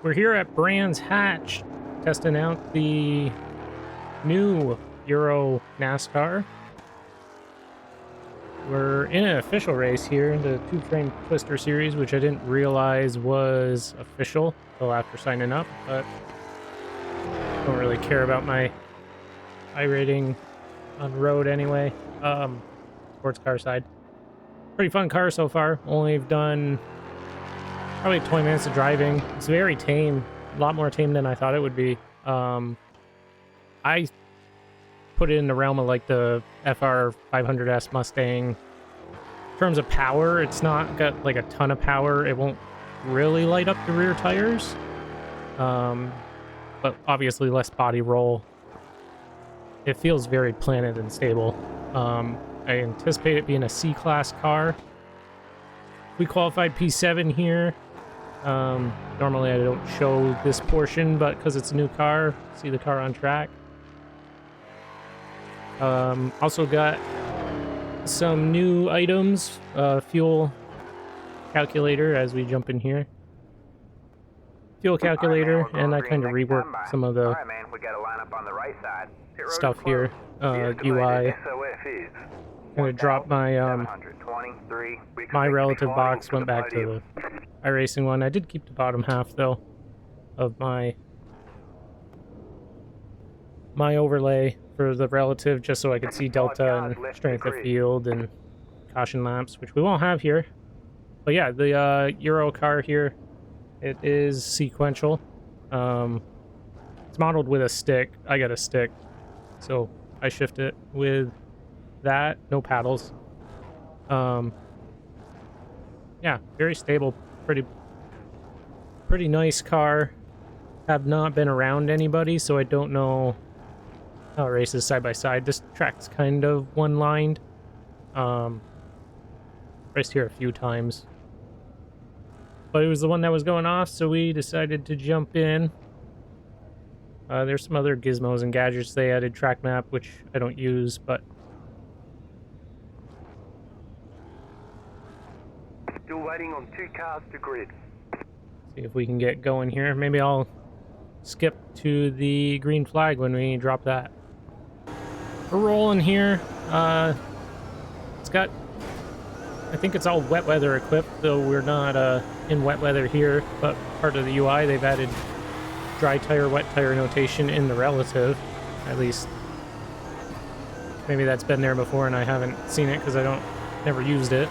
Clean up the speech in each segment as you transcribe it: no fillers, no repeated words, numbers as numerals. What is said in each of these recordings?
We're here at Brands Hatch, testing out the new Euro NASCAR. We're in an official race here, the two-frame twister series, which I didn't realize was official until after signing up, but don't really care about my iRating on the road anyway. Sports car side. Pretty fun car so far. Only done probably 20 minutes of driving. It's very tame, a lot more tame than I thought it would be. I put it in the realm of like the FR 500S Mustang. In terms of power, it's not got like a ton of power. It won't really light up the rear tires, but obviously less body roll. It feels very planted and stable. I anticipate it being a C-Class car. We qualified P7 here. Normally I don't show this portion, but because it's a new car, see the car on track. Also got some new items, fuel calculator as we jump in here. Fuel calculator, and I kind of reworked some of the stuff here. UI. Kind of dropped my my relative box, went back to the iRacing one. I did keep the bottom half though of my overlay for the relative, just so I could see delta and strength of field and caution laps, which we won't have here. But yeah, the Euro car here, it is sequential. It's modeled with a stick. I got a stick, so I shift it with that. No paddles. Yeah, very stable. Pretty nice car. Have not been around anybody, so I don't know how it races side by side. This track's kind of one-lined. Raced here a few times, but it was the one that was going off, so we decided to jump in. There's some other gizmos and gadgets they added. Track map, which I don't use, but still waiting on 2 cars to grid. See if we can get going here. Maybe I'll skip to the green flag when we drop that. We're rolling here. It's got, I think it's all wet weather equipped, though we're not in wet weather here, but part of the UI, they've added dry tire, wet tire notation in the relative, at least. Maybe that's been there before and I haven't seen it because I never used it.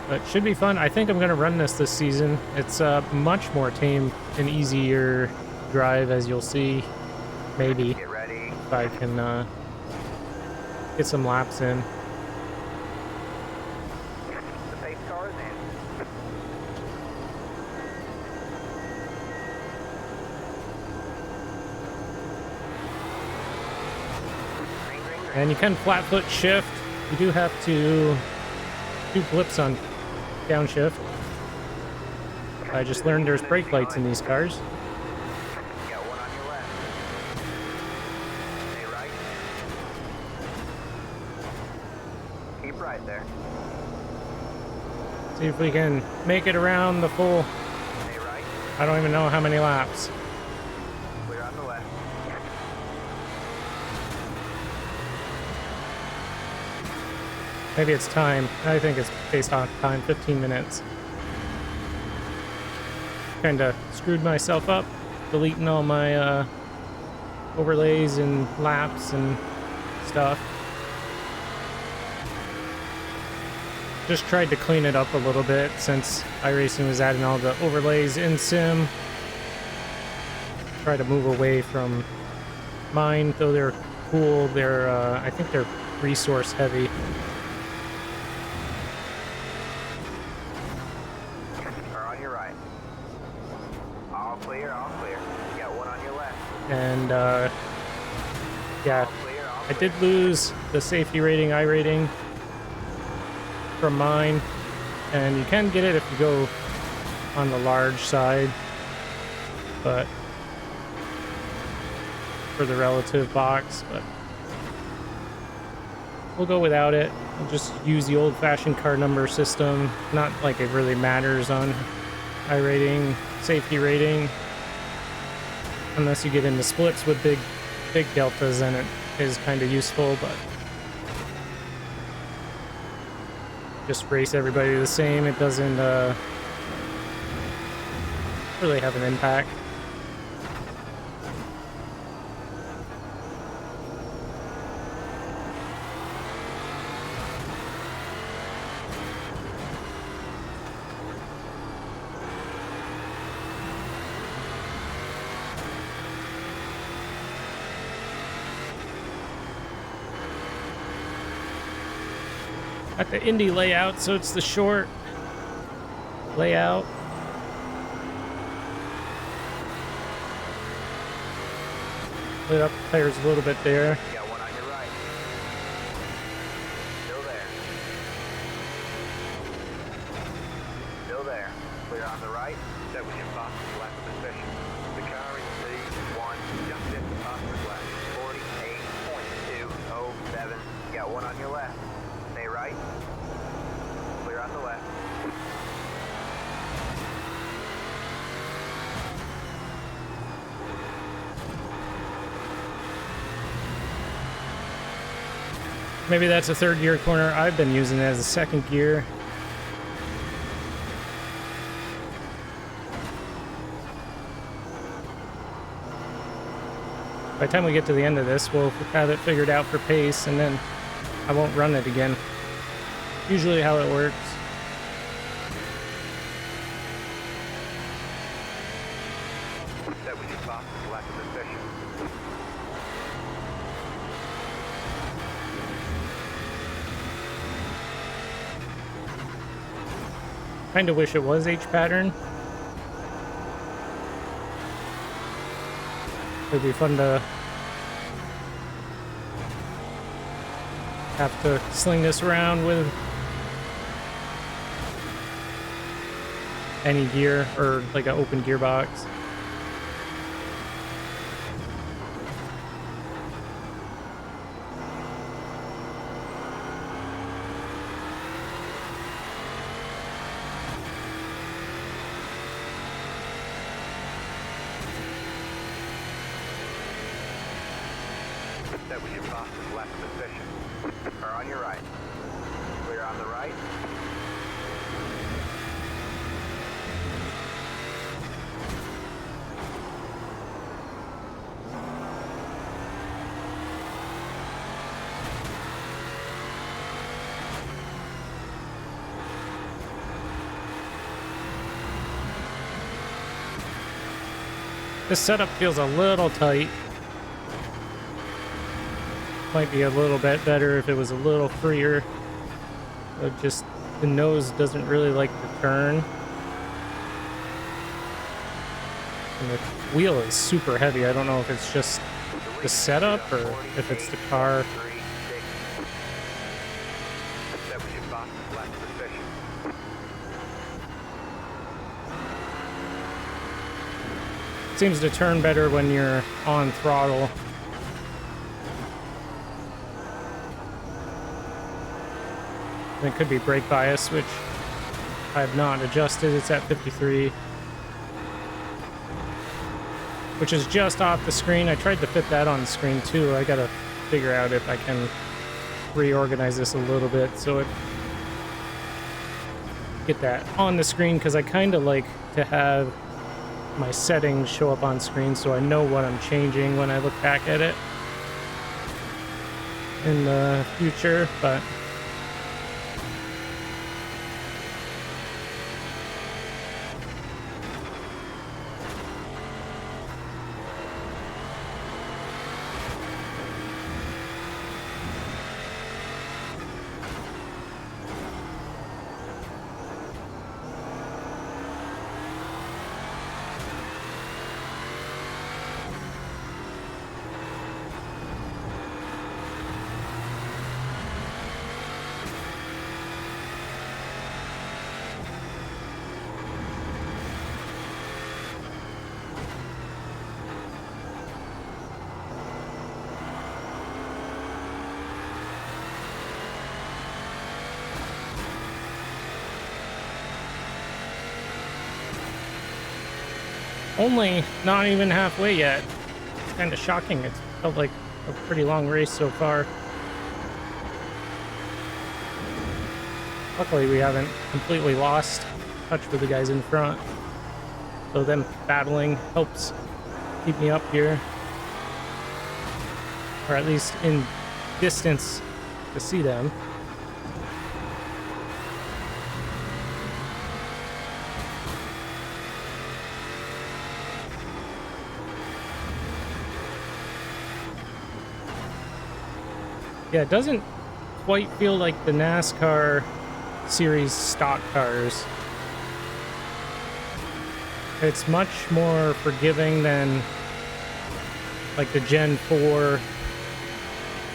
But it should be fun. I think I'm going to run this season. It's much more tame and easier drive, as you'll see. Maybe. Get ready. If I can get some laps in. The pace car is in. And you can flat foot shift. You do have to do flips on downshift. I just learned there's brake lights in these cars. Got one on your left. Stay right. Keep right there. See if we can make it around the full, Stay right. I don't even know how many laps. Clear on the left. Maybe it's time. I think it's based on time, 15 minutes. Kinda screwed myself up, deleting all my overlays and laps and stuff. Just tried to clean it up a little bit since iRacing was adding all the overlays in sim. Try to move away from mine, though they're cool. They're I think they're resource heavy. Or on your right. All clear, all clear. You got one on your left. And yeah, All clear, all I clear. did lose the safety rating, iRating, from mine, and you can get it if you go on the large side, but for the relative box, but we'll go without it. I'll just use the old-fashioned car number system. Not like it really matters on iRating, safety rating. Unless you get into splits with big deltas, then it is kind of useful, but just race everybody the same. It doesn't really have an impact. Got the Indy layout, so it's the short layout. Lit up the tires a little bit there. You got one on your right. Still there. Still there. Clear on the right. That was your fastest lap of the session. The car in C1 just hit the fastest lap. 48.207. You got one on your left. Stay right. Clear on the left. Maybe that's a third gear corner. I've been using it as a second gear. By the time we get to the end of this, we'll have it figured out for pace, and then I won't run it again. Usually how it works. That was your fastest lap of the session. Kind of wish it was H pattern. It'd be fun to have to sling this around with any gear or like an open gearbox. That was your fastest lap of the session. Car on your right. Clear on the right. This setup feels a little tight. Might be a little bit better if it was a little freer. But just the nose doesn't really like to turn. And the wheel is super heavy. I don't know if it's just the setup or if it's the car. That was your fastest lap of the session. Seems to turn better when you're on throttle. And it could be brake bias, which I have not adjusted. It's at 53, which is just off the screen. I tried to fit that on the screen too. I gotta figure out if I can reorganize this a little bit so it get that on the screen, because I kind of like to have my settings show up on screen so I know what I'm changing when I look back at it in the future. But only not even halfway yet. It's kind of shocking. It's felt like a pretty long race so far. Luckily, we haven't completely lost touch with the guys in front. So them battling helps keep me up here. Or at least in distance to see them. Yeah, it doesn't quite feel like the NASCAR series stock cars. It's much more forgiving than like the Gen 4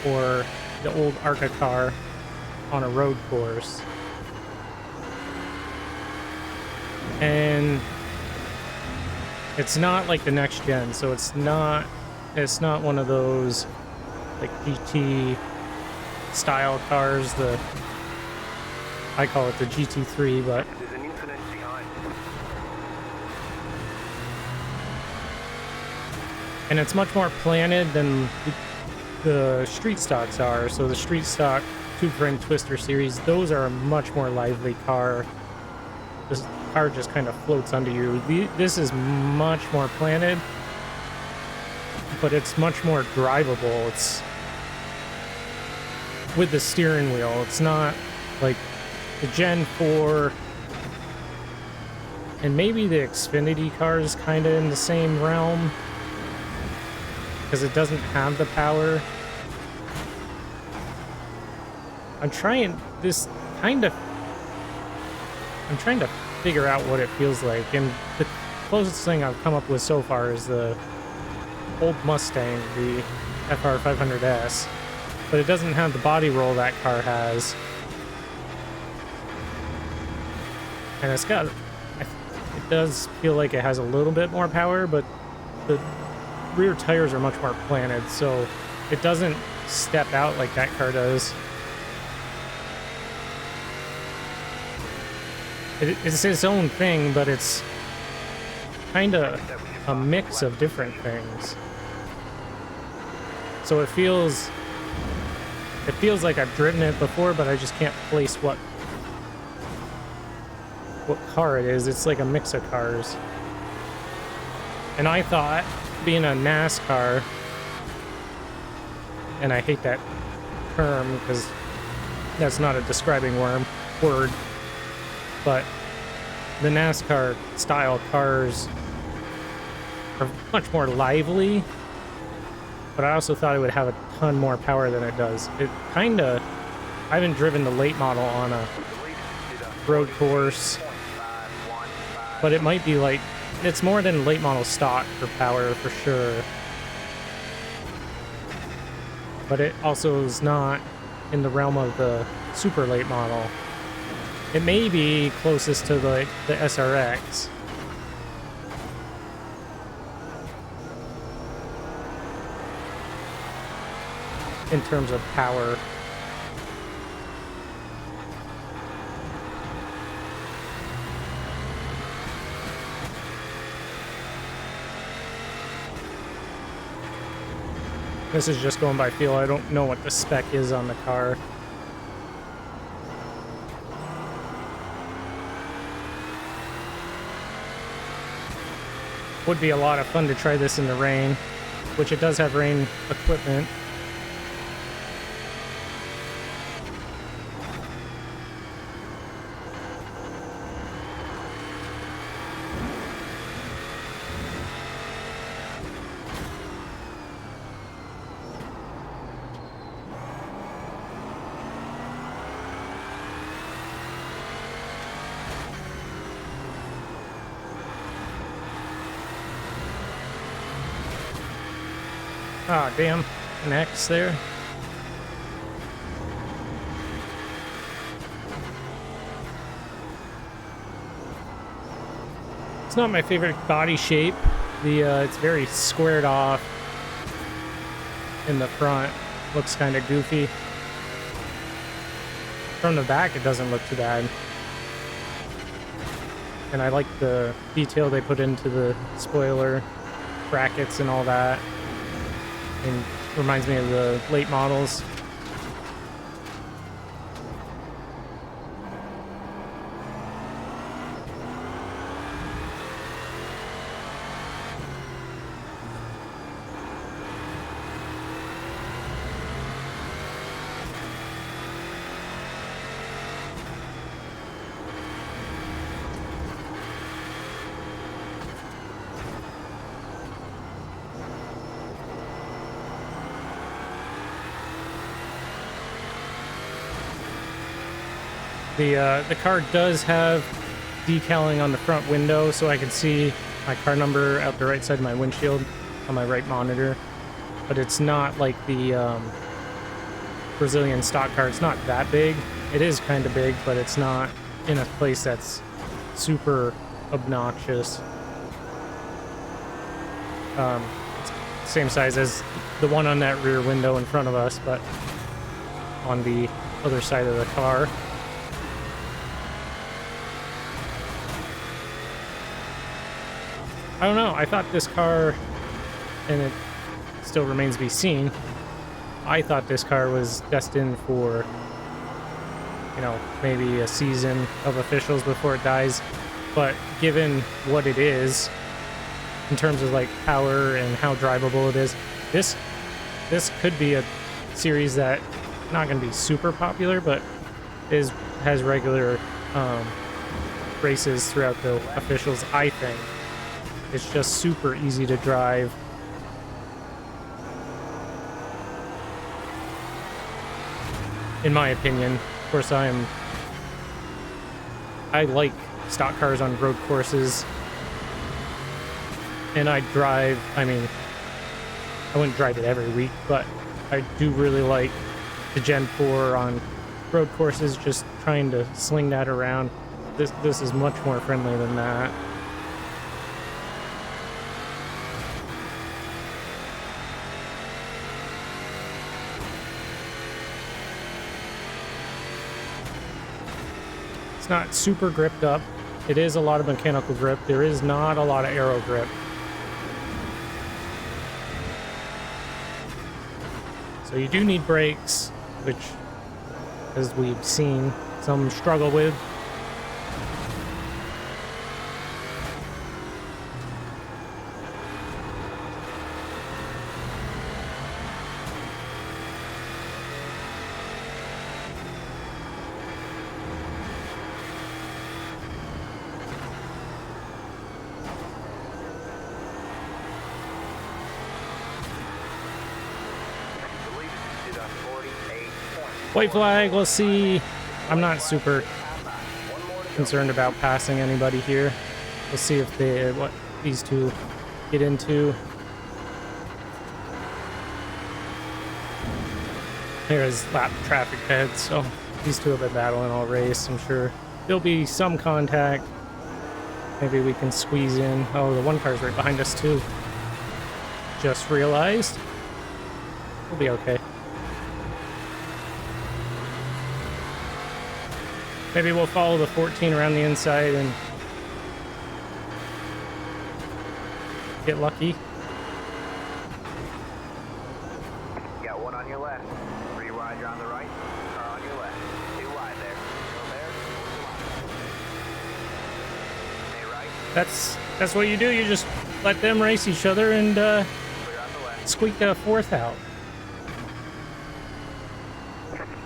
or the old ARCA car on a road course. And it's not like the next gen, so it's not one of those like GT style cars. I call it the GT3, but There's an incident behind. and it's much more planted than the street stocks are. So the street stock two-frame twister series, those are a much more lively car. This car just kind of floats under you. This is much more planted, but it's much more drivable. It's with the steering wheel. It's not like the Gen 4 and maybe the Xfinity cars kind of in the same realm because it doesn't have the power. I'm trying to figure out what it feels like, and the closest thing I've come up with so far is the old Mustang, the FR 500S, but it doesn't have the body roll that car has. And it does feel like it has a little bit more power, but the rear tires are much more planted, so it doesn't step out like that car does. It's its own thing, but it's kind of a mix of different things. So it feels like I've driven it before, but I just can't place what car it is. It's like a mix of cars. And I thought, being a NASCAR, and I hate that term because that's not a describing word, but the NASCAR style cars are much more lively, but I also thought it would have a ton more power than it does. I haven't driven the late model on a road course, but it might be like, it's more than late model stock for power for sure. But it also is not in the realm of the super late model. It may be closest to the SRX. In terms of power. This is just going by feel. I don't know what the spec is on the car. Would be a lot of fun to try this in the rain, which it does have rain equipment. Ah, damn. An X there. It's not my favorite body shape. It's very squared off in the front. Looks kind of goofy. From the back, it doesn't look too bad. and I like the detail they put into the spoiler brackets and all that. And reminds me of the late models. The car does have decaling on the front window, so I can see my car number out the right side of my windshield on my right monitor. But it's not like the Brazilian stock car. It's not that big. It is kind of big, but it's not in a place that's super obnoxious. It's same size as the one on that rear window in front of us, but on the other side of the car. I don't know. I thought this car, and it still remains to be seen, I thought this car was destined for, you know, maybe a season of officials before it dies. But given what it is, in terms of like power and how drivable it is, this could be a series that not going to be super popular, but has regular races throughout the officials, I think. It's just super easy to drive. In my opinion. Of course, I like stock cars on road courses. And I mean, I wouldn't drive it every week, but I do really like the Gen 4 on road courses, just trying to sling that around. This is much more friendly than that. Not super gripped up. It is a lot of mechanical grip. There is not a lot of aero grip. So you do need brakes, which, as we've seen, some struggle with. White flag, let's see. I'm not super concerned about passing anybody here. We'll see if what these two get into. There's lap traffic ahead, so these two have been battling all race. I'm sure there'll be some contact. Maybe we can squeeze in. Oh, the one car's right behind us too. Just realized. We'll be okay. Maybe we'll follow the 14 around the inside and get lucky. Got one on your left. 3 wide, you're on the right. Car on your left. 2 wide there. Go there. Stay right. That's what you do. You just let them race each other and Clear on the left. squeak a fourth out.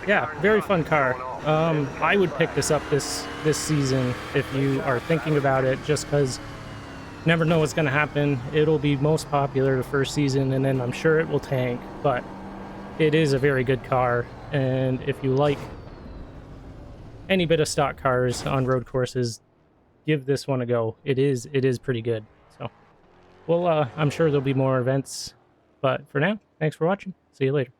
Yeah, very fun car. I would pick this up this season if you are thinking about it, just because never know what's going to happen. It'll be most popular the first season, and then I'm sure it will tank, but it is a very good car. And if you like any bit of stock cars on road courses, give this one a go. It is pretty good. So, well, I'm sure there'll be more events, but for now, thanks for watching. See you later.